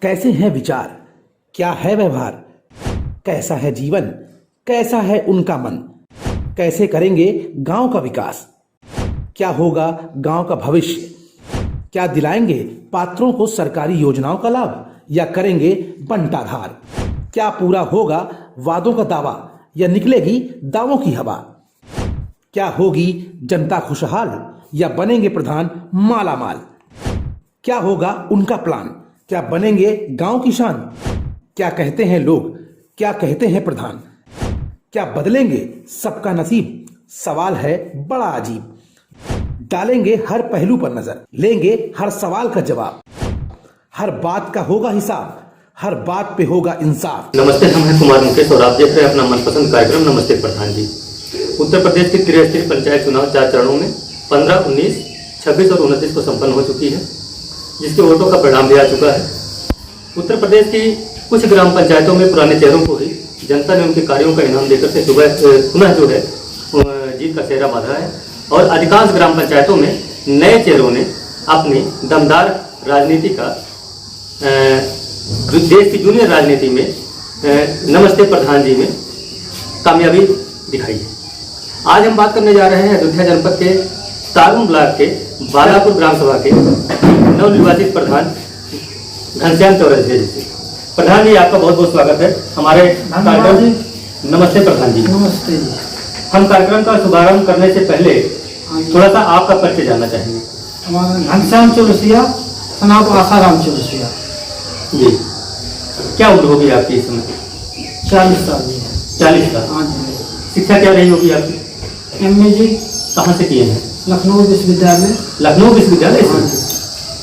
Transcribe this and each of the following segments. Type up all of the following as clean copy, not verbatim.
कैसे हैं विचार, क्या है व्यवहार, कैसा है जीवन, कैसा है उनका मन, कैसे करेंगे गांव का विकास, क्या होगा गांव का भविष्य, क्या दिलाएंगे पात्रों को सरकारी योजनाओं का लाभ या करेंगे बंटाधार, क्या पूरा होगा वादों का दावा या निकलेगी दावों की हवा, क्या होगी जनता खुशहाल या बनेंगे प्रधान माला माल, क्या होगा उनका प्लान, क्या बनेंगे गांव की शान, क्या कहते हैं लोग, क्या कहते हैं प्रधान, क्या बदलेंगे सबका नसीब, सवाल है बड़ा अजीब। डालेंगे हर पहलू पर नजर, लेंगे हर सवाल का जवाब, हर बात का होगा हिसाब, हर बात पे होगा इंसाफ। नमस्ते, हम हैं कुमार मुकेश और आप देख रहे हैं अपना मनपसंद कार्यक्रम नमस्ते प्रधान जी। उत्तर प्रदेश की त्रिस्तरीय पंचायत चुनाव 4 चरणों में 15, 19, 26 और 29 को संपन्न हो चुकी है, जिसके वोटों का परिणाम भी आ चुका है। उत्तर प्रदेश की कुछ ग्राम पंचायतों में पुराने चेहरों को ही जनता ने उनके कार्यों का इनाम देकर से पुनः जो है जीत का सेहरा बांधा है और अधिकांश ग्राम पंचायतों में नए चेहरों ने अपनी दमदार राजनीति का देश की जूनियर राजनीति में नमस्ते प्रधान जी में कामयाबी दिखाई है। आज हम बात करने जा रहे हैं अयोध्या जनपद के तारुम ब्लॉक के बालापुर ग्राम सभा के नवनिर्वाचित प्रधान घनश्याम चौरसिया जी से। प्रधान जी, आपका बहुत बहुत स्वागत है हमारे कार्यक्रम नमस्ते प्रधान जी। नमस्ते जी। हम कार्यक्रम का शुभारंभ करने से पहले थोड़ा सा आपका परिचय जानना चाहेंगे। हमारा घनश्याम चौरसिया, सनाब आसाराम चौरसिया जी। क्या उम्र होगी आपकी इस समय? 40 साल जी है। 40 साल। हाँ जी। शिक्षा क्या रही होगी आपकी? MA जी कहाँ से किए हैं? लखनऊ विश्वविद्यालय। लखनऊ विश्वविद्यालय हाँ से?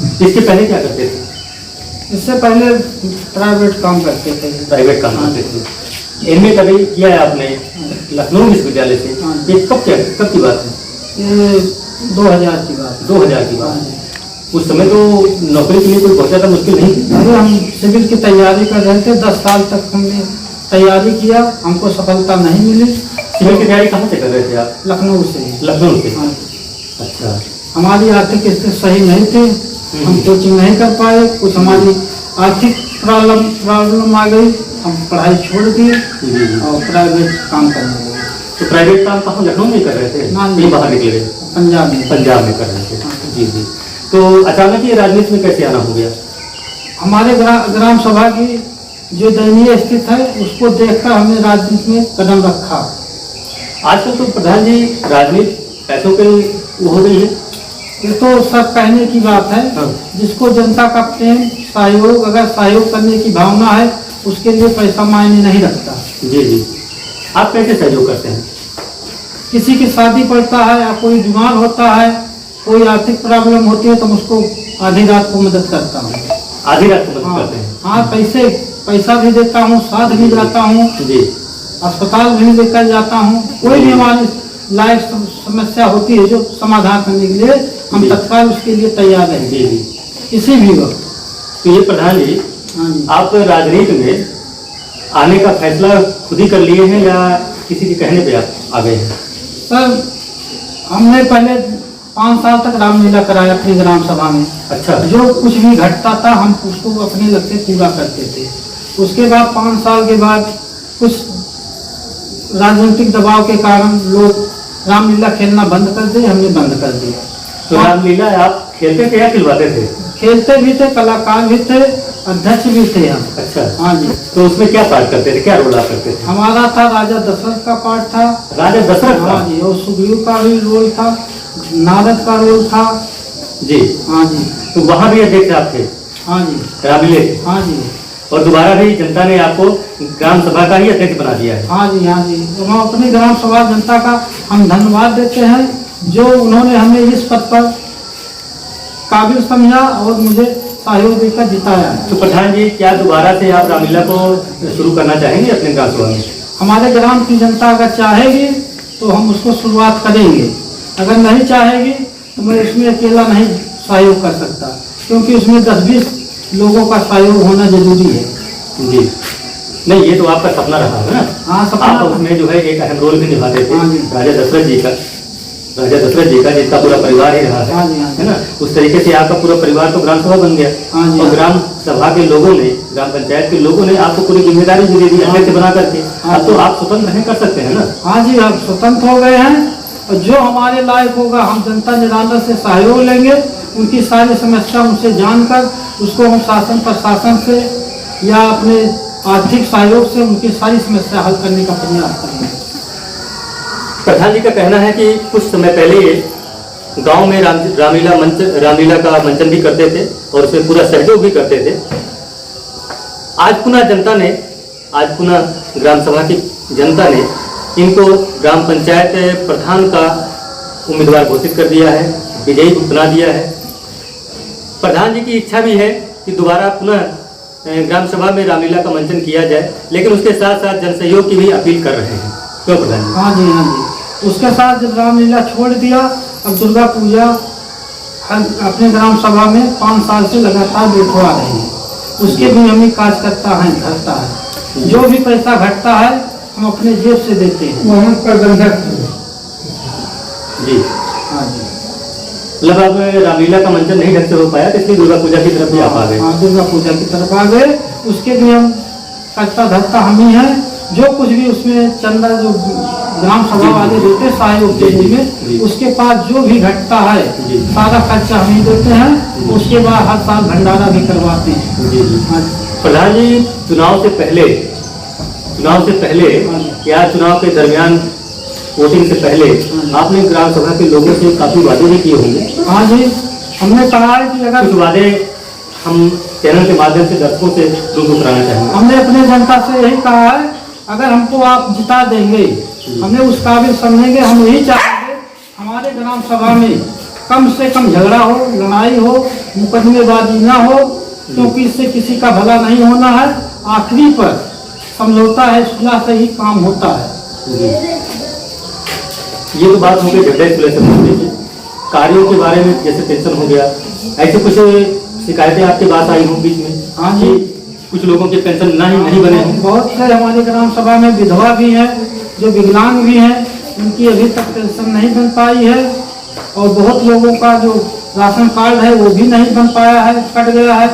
जी। इसके पहले क्या करते थे? इससे पहले प्राइवेट काम करते थे। प्राइवेट काम करते थे। MA कभी किया है आपने लखनऊ विश्वविद्यालय से? हाँ। ये कब की बात है? ये 2000 की बात। 2000 की हाँ बात। जी। उस समय तो नौकरी के लिए कोई बहुत ज़्यादा मुश्किल नहीं थी। अरे हम सिविल की तैयारी कर रहे थे, 10 साल तक हमने तैयारी किया, हमको सफलता नहीं मिली। सिविल की तैयारी कहाँ से कर रहे थे आप? लखनऊ से ही। लखनऊ से? हाँ। अच्छा। हमारी आर्थिक स्थिति सही नहीं थी, हम कोचिंग नहीं कर पाए, कुछ हमारी आर्थिक प्रॉब्लम आ गई, हम पढ़ाई छोड़ दिए और प्राइवेट काम करने लगे। तो प्राइवेट काम कहाँ लखनऊ में कर रहे थे? ना, ये बाहर निकले? पंजाब में। पंजाब में कर रहे थे। जी जी। तो अचानक ये राजनीति में कैसे आना हो गया? हमारे ग्राम सभा की जो दयनीय स्थिति है उसको देखकर हमने राजनीति में कदम रखा। आजकल तो प्रधान जी राजनीति पैसों के वो हो गई है। ये तो सब कहने की बात है। हाँ। जिसको जनता का प्रेम, सहयोग, अगर सहयोग करने की भावना है उसके लिए पैसा मायने नहीं रखता। जी जी। आप कैसे सहयोग करते हैं? किसी की शादी पड़ता है या कोई बीमार होता है, कोई आर्थिक प्रॉब्लम होती है तो उसको आधी रात को मदद करता हूँ। आधी रात को मदद करते हैं? हाँ, पैसा भी देता हूँ, साथ भी जाता हूँ जी। अस्पताल भी लेकर जाता हूँ। कोई भी हमारी लाइफ समस्या होती है जो समाधान करने के लिए हम तत्काल उसके लिए तैयार हैं। जी जी। किसी भी वक्त। तो ये प्रधान जी, हाँ जी। आप राजनीति में आने का फैसला खुद ही कर लिए हैं या किसी के कहने पे आप आ गए हैं? सर, हमने पहले 5 साल तक रामलीला कराया अपनी ग्राम सभा में। अच्छा। जो कुछ भी घटता था हम उसको अपने लग से पूरा करते थे। उसके बाद 5 साल के बाद कुछ राजनीतिक दबाव के कारण लोग रामलीला खेलना बंद कर दिए, हमने बंद कर दिया। तो रामलीला आप खेलते थे या खिलवाते थे? खेलते भी थे, कलाकार भी थे, अध्यक्ष भी थे हम। अच्छा। हाँ जी। तो उसमें क्या पार्ट करते थे, क्या रोल आप करते थे? हमारा था राजा दशरथ का पार्ट था। राजा दशरथ का? हाँ जी। और सुग्रीव का भी रोल था, नारद का रोल था। जी। हाँ जी। तो वहाँ भी अध्यक्ष आप थे? हाँ जी। रामलीले? हाँ जी। और दोबारा भी जनता ने आपको ग्राम सभा का ही अध्यक्ष बना दिया है? हाँ जी। हाँ जी। तो हम अपनी ग्राम सभा जनता का हम धन्यवाद देते हैं जो उन्होंने हमें इस पद पर काबिल समझा और मुझे सहयोग देकर जिताया है। तो प्रधान जी, क्या दोबारा से आप रामलीला को शुरू करना चाहेंगे अपने ग्राम सभा में? हमारे ग्राम की जनता अगर चाहेगी तो हम उसको शुरुआत करेंगे, अगर नहीं चाहेगी तो मैं इसमें अकेला नहीं सहयोग कर सकता, क्योंकि उसमें 10-20 लोगों का सहयोग होना जरूरी है। जी। नहीं, ये तो आपका सपना रहा है ना? हाँ, सपना। आप उसमें जो है एक अहम रोल भी निभाते थे। हाँ जी। राजा दशरथ जी का राजा दशरथ जी का, जिसका पूरा परिवार ही रहा हाँ जी, हाँ जी। है ना, उस तरीके से आपका पूरा परिवार तो ग्राम सभा बन गया। हाँ जी, और हाँ। ग्राम सभा के लोगों ने, ग्राम पंचायत के लोगों ने आपको पूरी जिम्मेदारी भी दे दी अध्यक्ष बना करके। हाँ अब तो आप स्वतंत्र हैं, कर सकते हैं ना। हाँ जी, अब स्वतंत्र हो गए हैं और जो हमारे लायक होगा हम जनता निराला से सहयोग लेंगे। उनकी सारी समस्या उनसे जानकर उसको हम शासन प्रशासन से या अपने आर्थिक सहयोग से उनकी सारी समस्या हल करने का प्रयास करेंगे। प्रधान जी का कहना है कि कुछ समय पहले गांव में रामलीला का मंचन भी करते थे और उसमें पूरा सहयोग भी करते थे। आज पुनः ग्राम सभा की जनता ने इनको ग्राम पंचायत प्रधान का उम्मीदवार घोषित कर दिया है, विजयी बना दिया है। प्रधान जी की इच्छा भी है कि दोबारा पुनः ग्राम सभा में रामलीला का मंचन किया जाए, लेकिन उसके साथ साथ जनसहयोग की भी अपील कर रहे हैं। क्यों प्रधान जी? हाँ जी, हाँ जी। उसके साथ जब रामलीला छोड़ दिया, अब दुर्गा पूजा अपने ग्राम सभा में 5 साल से लगातार बैठवा रहे हैं। उसके भी हमें कार्य करता है, घटता है। जो भी पैसा घटता है हम अपने जेब से देते हैं। वो हम प्रबंधक जी। हाँ जी। मतलब अब रामलीला का मंचन नहीं ढंग से हो पाया, इसलिए दुर्गा पूजा की तरफ भी आप आ गए। हाँ, दुर्गा पूजा की तरफ आ गए। उसके भी हम करता धरता हम ही हैं। जो कुछ भी उसमें चंदा जो ग्राम सभा वाले देते सहयोग के लिए, उसके पास जो भी घटता है सारा खर्चा हम ही देते हैं। उसके बाद हर साल भंडारा भी करवाते हैं। हाँ जी। प्रधान जी, चुनाव से पहले या चुनाव के दरमियान, वोटिंग से पहले आपने ग्राम सभा के लोगों से काफी वादे भी किए होंगे। हाँ जी, हमने कहा है कि अगर कुछ वादे हम चैनल के माध्यम से दर्शकों से रूबरू कराना चाहेंगे। हमने अपने जनता से यही कहा है, अगर हमको आप जिता देंगे, हमें उस काबिल समझेंगे, हम यही चाहेंगे हमारे ग्राम सभा में कम से कम झगड़ा हो, लड़ाई हो, मुकदमेबाजी ना हो, क्योंकि इससे किसी का भला नहीं होना है। आखिरी पर समझौता है, सुलह से ही काम होता है। ये तो बात हो गई झगड़े सुलह से मुद्दे की। कार्यों के बारे में, जैसे पेंशन हो गया, ऐसे कुछ शिकायतें आपके पास आई हों बीच में? हाँ जी, कुछ लोगों के पेंशन नहीं बने हों। बहुत से हमारे ग्राम सभा में विधवा भी हैं, जो विकलांग भी हैं, उनकी अभी तक पेंशन नहीं बन पाई है। और बहुत लोगों का जो राशन कार्ड है वो भी नहीं बन पाया है, कट गया है।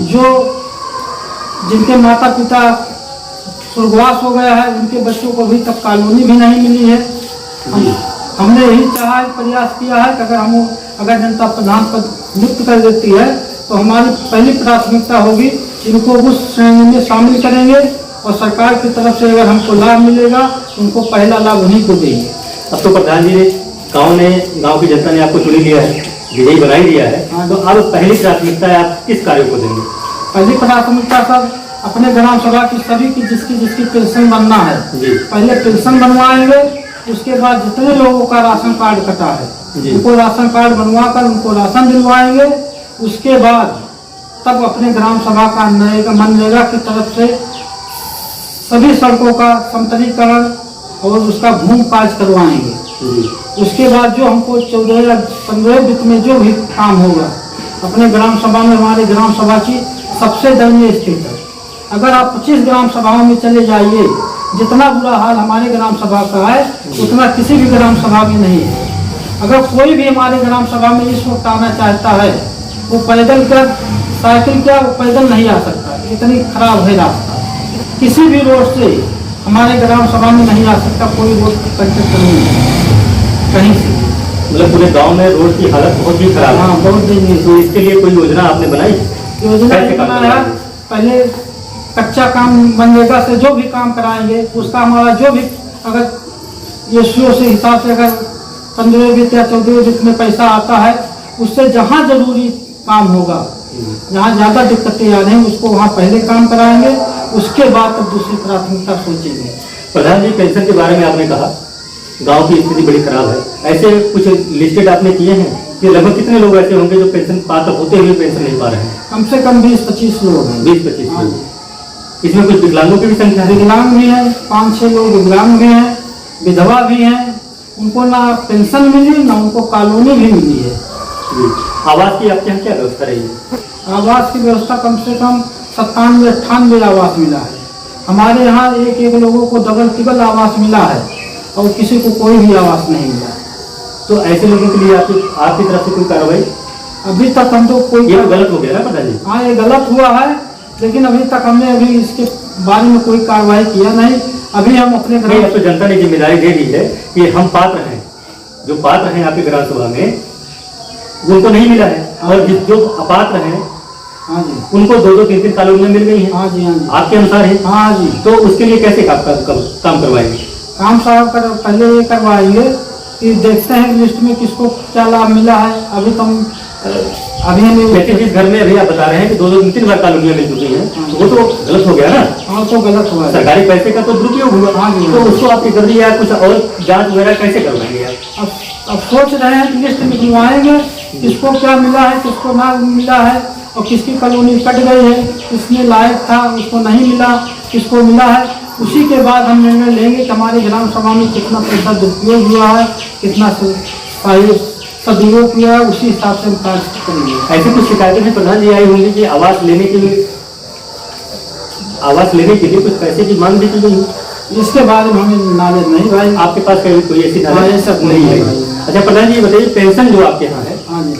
जो जिनके माता पिता स्वर्गवास हो गया है, उनके बच्चों को अभी तक कॉलोनी भी नहीं मिली है। हमने यही चाहा, प्रयास किया है कि अगर जनता प्रधान पद मुक्त कर देती है तो हमारी पहली प्राथमिकता होगी इनको उस श्रेणी में शामिल करेंगे, और सरकार की तरफ से अगर हमको लाभ मिलेगा तो उनको पहला लाभ उन्हीं को देंगे। अब तो प्रधान जी ने गांव की जनता ने आपको चुन लिया है, विजयी बना ही दिया है, तो अब पहली प्राथमिकता है आप किस कार्य को देंगे? पहली प्राथमिकता सब अपने ग्राम सभा की सभी की जिसकी पेंशन बनना है, पहले पेंशन बनवाएंगे। उसके बाद जितने लोगों का राशन कार्ड कटा है उनको राशन कार्ड बनवा कर उनको राशन दिलवाएंगे। उसके बाद तब अपने ग्राम सभा का मनरेगा की तरफ से सभी सड़कों का समतलीकरण और उसका भूमि कार्य करवाएंगे। उसके बाद जो हमको 14 या 15 वित्त में जो भी काम होगा अपने ग्राम सभा में, हमारे ग्राम सभा की सबसे दयनीय स्थिति है। अगर आप 25 ग्राम सभाओं में चले जाइए, जितना बुरा हाल हमारे ग्राम सभा का है उतना किसी भी ग्राम सभा में नहीं है। अगर कोई भी हमारे ग्राम सभा में इस वक्त आना चाहता है, वो पैदल कर, साइकिल क्या, वो पैदल नहीं आ सकता, इतनी खराब है रास्ता। किसी भी रोड से हमारे ग्राम सभा में नहीं आ सकता, कोई रोड कंस्ट्रक्शन नहीं है कहीं से। मतलब पूरे गांव में रोड की हालत बहुत ही खराब है। हाँ, बहुत दयनीय। तो इसके लिए कोई योजना आपने बनाई? योजना बनाया, पहले कच्चा काम मनरेगा से जो भी काम कराएंगे उसका हमारा जो भी अगर रेशियो से हिसाब से अगर 15 वित्त या 14 वित्त में पैसा आता है, उससे जहाँ जरूरी काम होगा, जहाँ ज़्यादा दिक्कतें आ रही हैं उसको वहाँ पहले काम कराएंगे। उसके बाद तब दूसरी प्राथमिकता सोचेंगे। प्रधान जी, पेंशन के बारे में आपने कहा गांव की स्थिति बड़ी खराब है, ऐसे कुछ लिस्टेड आपने किए हैं कि लगभग कितने लोग ऐसे होंगे जो पेंशन पात्र होते हुए पेंशन नहीं पा रहे हैं? कम से कम 20-25 लोग हैं। 20-25 लोग। इसमें कुछ विकलांगों की भी संख्या है? विकलांग भी हैं, 5-6 लोग विकलांग भी हैं, विधवा भी हैं। उनको ना पेंशन मिली ना उनको कॉलोनी भी मिली है। आवास की आपके यहाँ क्या व्यवस्था रही है? आवास की व्यवस्था कम से कम 97-98 आवास मिला है। हमारे यहाँ एक लोगों को डबल ट्रिपल आवास मिला है और किसी को कोई भी आवास नहीं मिला। तो ऐसे लोगों के लिए आपकी तरफ से कोई कार्रवाई? अभी तक हम तो कोई ये गलत हो गया ना प्रधान जी? हाँ, ये गलत हुआ है, लेकिन अभी तक हमने अभी इसके बारे में कोई कार्रवाई किया नहीं। अभी हम अपने नहीं, अब तो जनता ने जिम्मेदारी दे दी है कि हम पात्र हैं, जो पात्र हैं आपके ग्राम सभा में उनको नहीं मिला है, और जो अपात्र हैं हाँ जी, उनको 2-2, 3-3 कॉलोनियां मिल गई हैं। हाँ जी, हाँ जी, आपके अनुसार है? हाँ जी। तो उसके लिए कैसे काम करवाएंगे? काम साहब कर पहले ये करवाएंगे कि देखते हैं लिस्ट में किसको क्या लाभ मिला है। अभी तो हम अभी हमें, लेकिन जिस घर में अभी आप बता रहे हैं कि 2-2, 3-3 बार कॉलोनियां मिल चुकी हैं, वो तो गलत हो गया ना? हाँ, तो गलत हुआ है। सरकारी पैसे का तो दुरुपयोग हुआ। हाँ जी, तो उसको आपकी गर्दी या कुछ और जांच वगैरह कैसे करवाएंगे आप? अब सोच रहे हैं कि लिस्ट निकलवाएंगे, किसको क्या मिला है, किसको ना मिला है, और किसकी कॉलोनी कट गई है, किसने लायक था उसको नहीं मिला, किसको मिला है। उसी के बाद हम निर्णय लेंगे कि हमारी ग्राम सभा में कितना पैसा दुरुपयोग हुआ है, कितना सदुपयोग किया है, उसी हिसाब से हम कार्य करेंगे। ऐसी कुछ शिकायतें भी प्रधान जी आई होंगी कि आवास लेने के लिए कुछ पैसे की मांग भी की गई? इसके बारे में हमें नॉलेज नहीं भाई। आपके पास कोई ऐसी हाँ, नॉलेज ये सब नहीं है? भाई। अच्छा प्रधान जी बताइए, पेंशन जो आपके यहाँ है, हाँ जी,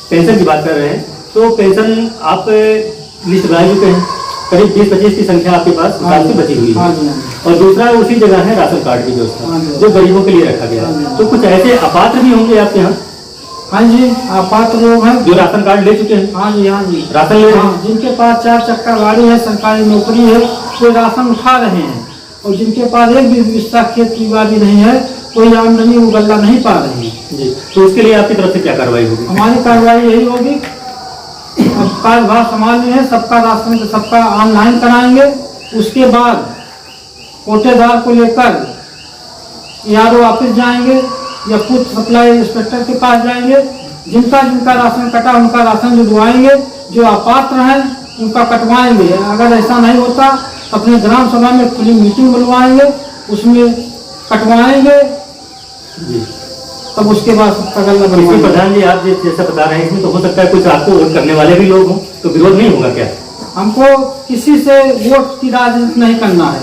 पेंशन की बात कर रहे हैं, तो पेंशन आप लिस्ट बना चुके हैं, करीब 20-25 की संख्या आपके पास हाँ काफी बची हुई हाँ है। जी, हाँ जी। और दूसरा उसी जगह है राशन कार्ड की व्यवस्था, हाँ जी। जो गरीबों के लिए रखा गया हाँ है। जी। तो कुछ ऐसे अपात्र भी होंगे आपके यहाँ हाँ जी, अपात्र लोग हैं जो राशन कार्ड ले चुके हैं, हाँ जी, हाँ जी, राशन ले रहे हैं? हाँ, जिनके पास 4 चक्का गाड़ी है, सरकारी नौकरी है, कोई राशन उठा रहे हैं, और जिनके पास एक भी विस्ता खेत की बाड़ी नहीं है, कोई आमदनी वो गल्ला नहीं पा रहे हैं जी। तो उसके लिए आपकी तरफ से क्या कार्रवाई होगी? हमारी कार्रवाई यही होगी, अब कार्यभार संभालनी है, सबका राशन सबका ऑनलाइन कराएंगे। उसके बाद कोटेदार को लेकर यारो ऑफिस जाएंगे या फूड सप्लाई इंस्पेक्टर के पास जाएंगे। जिनका जिनका राशन कटा उनका राशन जुड़वाएंगे, जो अपात्र हैं उनका कटवाएंगे। अगर ऐसा नहीं होता तो अपने ग्राम सभा में खुली मीटिंग बुलवाएंगे, उसमें कटवाएंगे, जी। तब उसके बाद सबका गल्ला इसमें बनवाएंगे। प्रधान जी आप जैसा बता रहे हैं, इसमें तो हो सकता है कुछ आपको वोट करने वाले भी लोग हों, तो विरोध नहीं होगा क्या? हमको किसी से वोट की राजनीति नहीं करना है।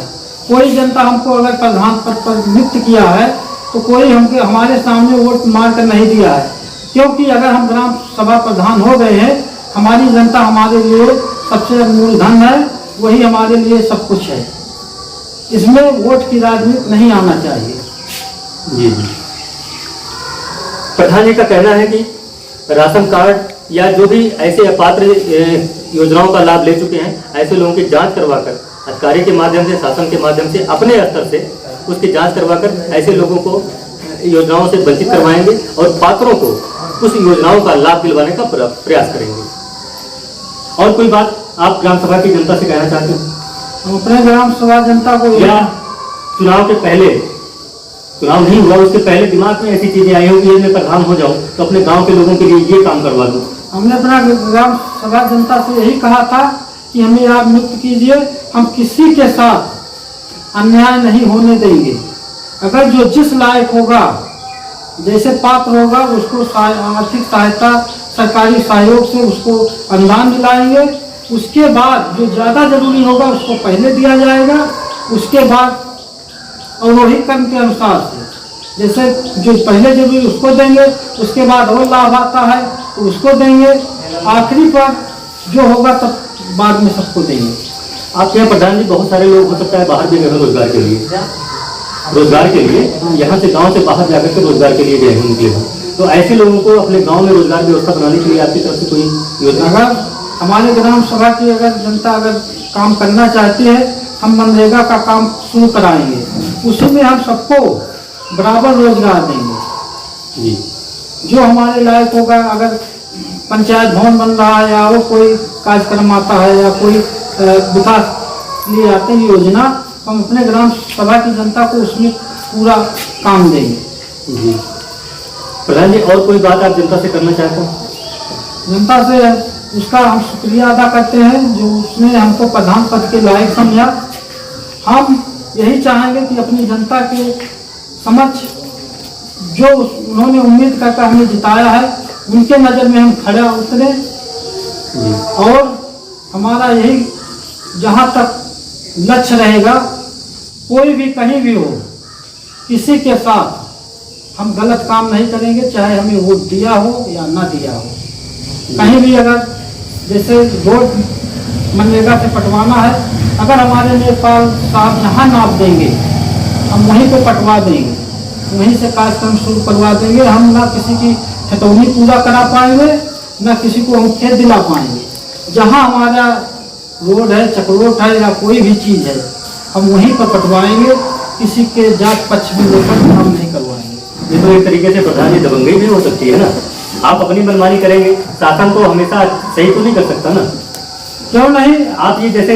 कोई जनता हमको अगर प्रधान पद पर नियुक्त किया है तो कोई हमके हमारे सामने वोट मार कर नहीं दिया है, क्योंकि अगर हम ग्राम सभा प्रधान हो गए हैं, हमारी जनता हमारे लिए सबसे मूलधन है, वही हमारे लिए सब कुछ है। इसमें वोट की राजनीति नहीं आना चाहिए। जी जी। प्रधान जी का कहना है कि राशन कार्ड या जो भी ऐसे अपात्र योजनाओं का लाभ ले चुके हैं, ऐसे लोगों की जांच करवाकर अधिकारी के माध्यम से, शासन के माध्यम से, अपने स्तर से उसकी जांच करवाकर ऐसे लोगों को योजनाओं से वंचित करवाएंगे और पात्रों को उस योजनाओं का लाभ दिलवाने का प्रयास करेंगे। और कोई बात आप ग्राम सभा की जनता से कहना चाहते हैं? हम अपने ग्राम सभा जनता को या चुनाव के पहले, चुनाव नहीं हुआ उसके पहले दिमाग में ऐसी चीजें आई होगी, मैं प्रधान हो जाऊं तो अपने गांव के लोगों के लिए ये काम करवा दूं? हमने अपना ग्राम सभा जनता से यही कहा था कि हमें आप नियुक्त कीजिए, हम किसी के साथ अन्याय नहीं होने देंगे। अगर जो जिस लायक होगा, जैसे पात्र होगा, उसको आर्थिक सहायता सरकारी सहयोग से उसको अनुदान दिलाएंगे। उसके बाद जो ज़्यादा जरूरी होगा उसको पहले दिया जाएगा, उसके बाद अवरोही क्रम के अनुसार से जैसे जो पहले जरूरी उसको देंगे, उसके बाद और लाभ आता है तो उसको देंगे, आखिरी पर जो होगा तब बाद में सबको देंगे। आपके यहाँ प्रधान जी बहुत सारे लोग हो सकता है बाहर भी गए रोजगार के लिए, यहाँ से गांव से बाहर जाकर के रोजगार के लिए गए हैं, निकले हैं, तो ऐसे लोगों को अपने गांव में रोजगार व्यवस्था बनाने के लिए आपकी तरफ से कोई योजना? अगर हमारे ग्राम सभा की अगर जनता अगर काम करना चाहती है, हम मनरेगा का काम शुरू कराएंगे, उसी में हम सबको बराबर रोजगार देंगे। जी। जो हमारे लायक होगा, अगर पंचायत भवन बन रहा है या और कोई कार्यक्रम आता है या कोई विकास लिए आते हैं योजना, हम अपने ग्राम सभा की जनता को उसमें पूरा काम देंगे। जी। प्रधान जी और कोई बात आप जनता से करना चाहते हैं? जनता से उसका हम शुक्रिया अदा करते हैं जो उसने हमको प्रधान पद के लायक समझा। हम यही चाहेंगे कि अपनी जनता के समक्ष जो उन्होंने उम्मीद करके हमें जिताया है, उनके नज़र में हम खड़े उतरे, और हमारा यही जहाँ तक लक्ष्य रहेगा, कोई भी कहीं भी हो, किसी के साथ हम गलत काम नहीं करेंगे, चाहे हमें वोट दिया हो या ना दिया हो। कहीं भी अगर जैसे रोड मनरेगा से पटवाना है, अगर हमारे नेपाल साहब यहाँ नाप देंगे, हम वहीं को पटवा देंगे, वहीं से कार्यक्रम शुरू करवा देंगे। हम ना किसी की खतौनी पूरा करा पाएंगे, ना किसी को हम खेत दिला पाएंगे। जहाँ हमारा रोड है, चक्रोट है या कोई भी चीज़ है, हम वहीं पर पटवाएंगे। किसी के जात पक्ष में लेकर हम नहीं करवाएंगे। ये तो एक तरीके से प्रधान जी दबंगई भी हो सकती है ना। आप अपनी मनमानी करेंगे, शासन तो हमेशा सही तो नहीं कर सकता ना। क्यों नहीं? आप ये जैसे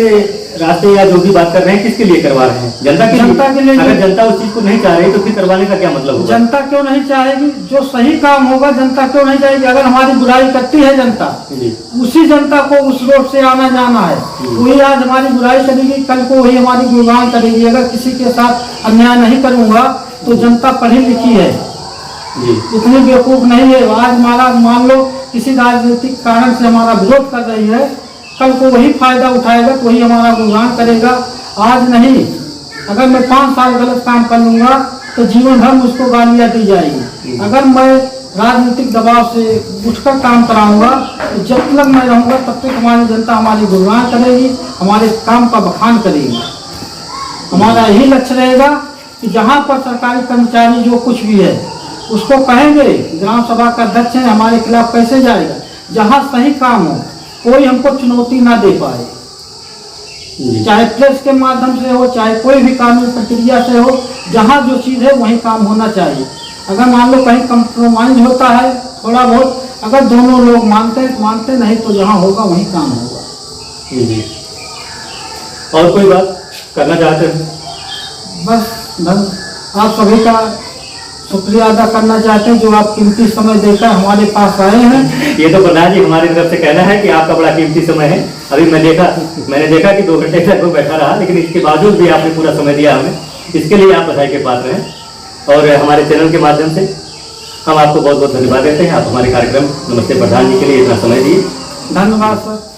रास्ते या जो भी बात कर रहे हैं, किसके लिए करवा रहे हैं? जनता के लिए। अगर जनता उस चीज को नहीं चाह रही तो फिर करवाने का क्या मतलब होगा? जनता क्यों नहीं चाहेगी? जो सही काम होगा जनता क्यों नहीं चाहेगी? अगर हमारी बुराई करती है जनता, उसी जनता को उस रोड से आना जाना है, वही आज हमारी बुराई करेगी, कल को वही हमारी गुणगान करेगी। अगर किसी के साथ अन्याय नहीं करूंगा तो जनता पढ़ी लिखी है, इतनी बेवकूफ नहीं है। आज हमारा मान लो किसी राजनीतिक कारण से हमारा विरोध कर रही है, कल को वही फायदा उठाएगा तो वही हमारा गुणगान करेगा। आज नहीं, अगर मैं 5 साल गलत काम कर लूंगा तो जीवन भर मुझको गालियां दी जाएगी। अगर मैं राजनीतिक दबाव से उठकर काम कराऊंगा तो जब तक मैं रहूंगा तब तक हमारी जनता हमारी गुणगान करेगी, हमारे काम का बखान करेगी। हमारा यही लक्ष्य रहेगा कि जहाँ पर सरकारी कर्मचारी जो कुछ भी है उसको कहेंगे, ग्राम सभा का अध्यक्ष है, हमारे खिलाफ कैसे जाएगा। जहाँ सही काम हो, कोई हमको चुनौती ना दे पाए, चाहे प्रेस के माध्यम से हो, चाहे कोई भी कानूनी प्रक्रिया से हो, जहाँ जो चीज़ है वही काम होना चाहिए। अगर मान लो कहीं कंप्रोमाइज होता है थोड़ा बहुत, अगर दोनों लोग मानते नहीं तो जहाँ होगा वही काम होगा। और कोई बात करना चाहते हैं? बस आप सभी का शुक्रिया अदा करना चाहते हैं जो आप कीमती समय देकर हमारे पास आए हैं। ये तो प्रधान जी हमारी तरफ से कहना है कि आपका बड़ा कीमती समय है। अभी मैंने देखा कि 2 घंटे तक वो बैठा रहा, लेकिन इसके बावजूद भी आपने पूरा समय दिया हमें, इसके लिए आप बधाई के पात्र हैं। और हमारे चैनल के माध्यम से हम आपको बहुत बहुत धन्यवाद देते हैं। आप हमारे कार्यक्रम नमस्ते प्रधान जी के लिए इतना समय दिए। धन्यवाद सर।